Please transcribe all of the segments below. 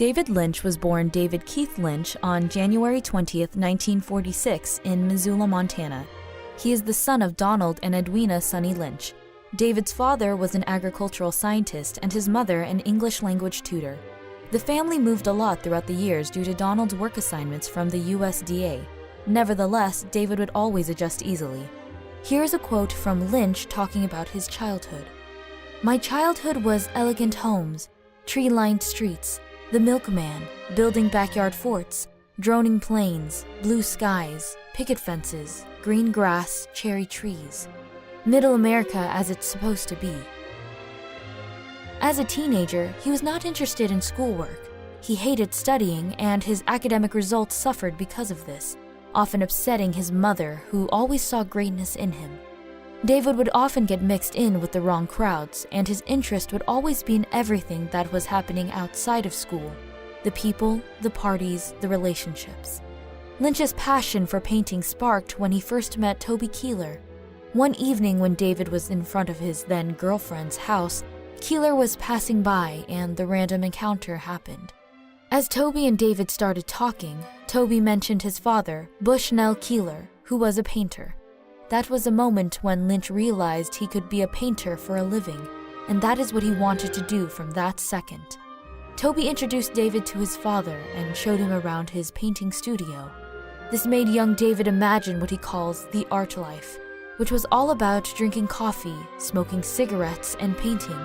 David Lynch was born David Keith Lynch on January 20, 1946, in Missoula, Montana. He is the son of Donald and Edwina Sonny Lynch. David's father was an agricultural scientist and his mother an English language tutor. The family moved a lot throughout the years due to Donald's work assignments from the USDA. Nevertheless, David would always adjust easily. Here's a quote from Lynch talking about his childhood. "My childhood was elegant homes, tree-lined streets, the milkman, building backyard forts, droning plains, blue skies, picket fences, green grass, cherry trees. Middle America as it's supposed to be." As a teenager, he was not interested in schoolwork. He hated studying, and his academic results suffered because of this, often upsetting his mother, who always saw greatness in him. David would often get mixed in with the wrong crowds, and his interest would always be in everything that was happening outside of school: the people, the parties, the relationships. Lynch's passion for painting sparked when he first met Toby Keeler. One evening when David was in front of his then-girlfriend's house, Keeler was passing by and the random encounter happened. As Toby and David started talking, Toby mentioned his father, Bushnell Keeler, who was a painter. That was a moment when Lynch realized he could be a painter for a living, and that is what he wanted to do from that second. Toby introduced David to his father and showed him around his painting studio. This made young David imagine what he calls the art life, which was all about drinking coffee, smoking cigarettes, and painting,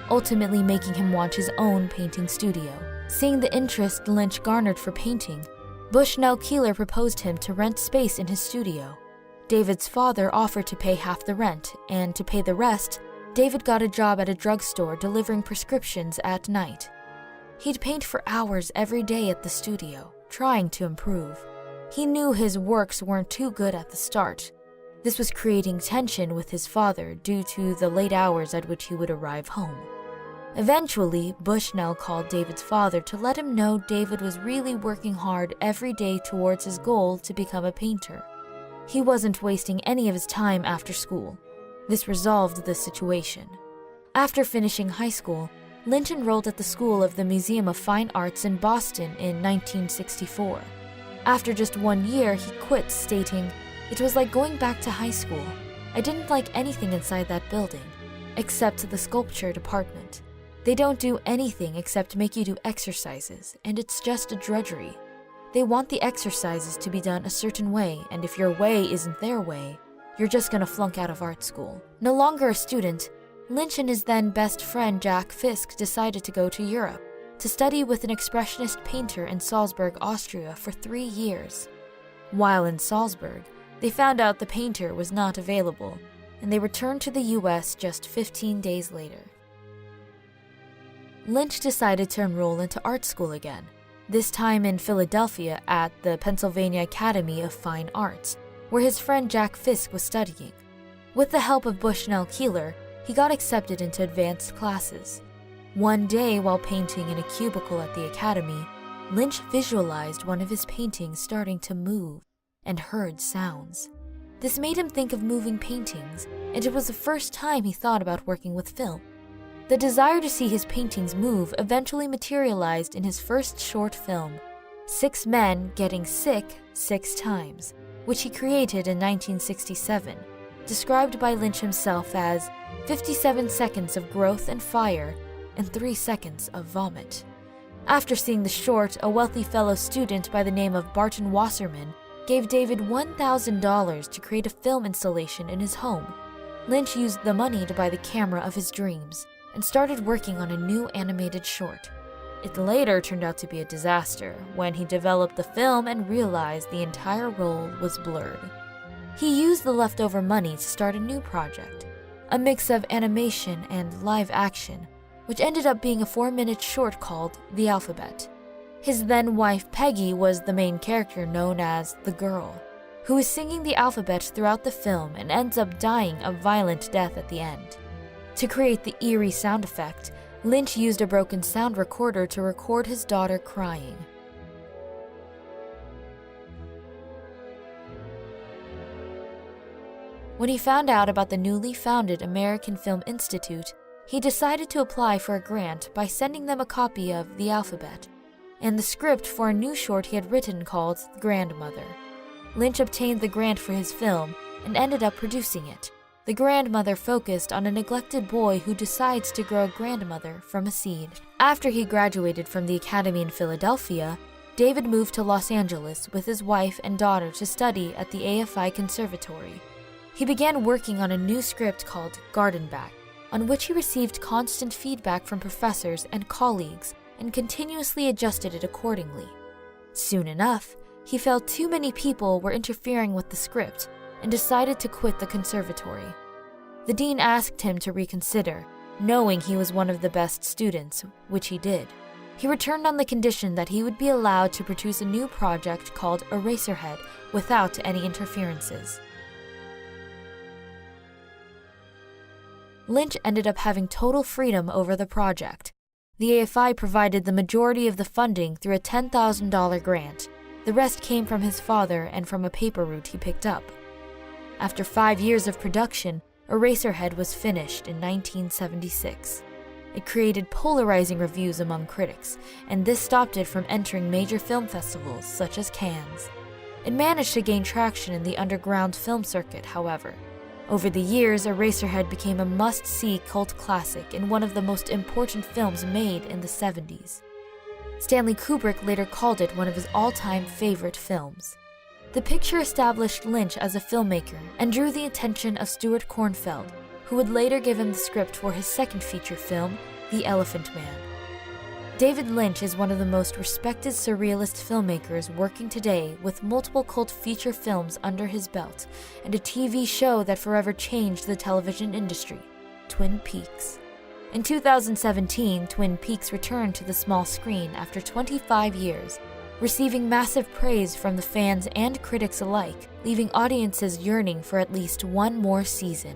ultimately making him want his own painting studio. Seeing the interest Lynch garnered for painting, Bushnell Keeler proposed him to rent space in his studio. David's father offered to pay half the rent, and to pay the rest, David got a job at a drugstore delivering prescriptions at night. He'd paint for hours every day at the studio, trying to improve. He knew his works weren't too good at the start. This was creating tension with his father due to the late hours at which he would arrive home. Eventually, Bushnell called David's father to let him know David was really working hard every day towards his goal to become a painter. He wasn't wasting any of his time after school. This resolved the situation. After finishing high school, Lynch enrolled at the School of the Museum of Fine Arts in Boston in 1964. After just 1 year, he quit, stating, "It was like going back to high school. I didn't like anything inside that building, except the sculpture department. They don't do anything except make you do exercises, and it's just a drudgery. They want the exercises to be done a certain way, and if your way isn't their way, you're just gonna flunk out of art school." No longer a student, Lynch and his then best friend Jack Fisk decided to go to Europe to study with an expressionist painter in Salzburg, Austria for 3 years. While in Salzburg, they found out the painter was not available, and they returned to the US just 15 days later. Lynch decided to enroll into art school again, this time in Philadelphia at the Pennsylvania Academy of Fine Arts, where his friend Jack Fisk was studying. With the help of Bushnell Keeler, he got accepted into advanced classes. One day, while painting in a cubicle at the academy, Lynch visualized one of his paintings starting to move and heard sounds. This made him think of moving paintings, and it was the first time he thought about working with film. The desire to see his paintings move eventually materialized in his first short film, 6 Men Getting Sick 6 Times, which he created in 1967, described by Lynch himself as 57 seconds of growth and fire and 3 seconds of vomit. After seeing the short, a wealthy fellow student by the name of Barton Wasserman gave David $1,000 to create a film installation in his home. Lynch used the money to buy the camera of his dreams and started working on a new animated short. It later turned out to be a disaster when he developed the film and realized the entire roll was blurred. He used the leftover money to start a new project, a mix of animation and live action, which ended up being a 4-minute short called The Alphabet. His then-wife Peggy was the main character known as the Girl, who is singing the alphabet throughout the film and ends up dying a violent death at the end. To create the eerie sound effect, Lynch used a broken sound recorder to record his daughter crying. When he found out about the newly founded American Film Institute, he decided to apply for a grant by sending them a copy of The Alphabet. and the script for a new short he had written called Grandmother. Lynch obtained the grant for his film and ended up producing it. The Grandmother focused on a neglected boy who decides to grow a grandmother from a seed. After he graduated from the Academy in Philadelphia, David moved to Los Angeles with his wife and daughter to study at the AFI Conservatory. He began working on a new script called Garden Back, on which he received constant feedback from professors and colleagues and continuously adjusted it accordingly. Soon enough, he felt too many people were interfering with the script and decided to quit the conservatory. The dean asked him to reconsider, knowing he was one of the best students, which he did. He returned on the condition that he would be allowed to produce a new project called Eraserhead without any interferences. Lynch ended up having total freedom over the project. The AFI provided the majority of the funding through a $10,000 grant. The rest came from his father and from a paper route he picked up. After 5 years of production, Eraserhead was finished in 1976. It created polarizing reviews among critics, and this stopped it from entering major film festivals such as Cannes. It managed to gain traction in the underground film circuit, however. Over the years, Eraserhead became a must-see cult classic and one of the most important films made in the 70s. Stanley Kubrick later called it one of his all-time favorite films. The picture established Lynch as a filmmaker and drew the attention of Stuart Cornfeld, who would later give him the script for his second feature film, The Elephant Man. David Lynch is one of the most respected surrealist filmmakers working today, with multiple cult feature films under his belt and a TV show that forever changed the television industry, Twin Peaks. In 2017, Twin Peaks returned to the small screen after 25 years, receiving massive praise from the fans and critics alike, leaving audiences yearning for at least one more season.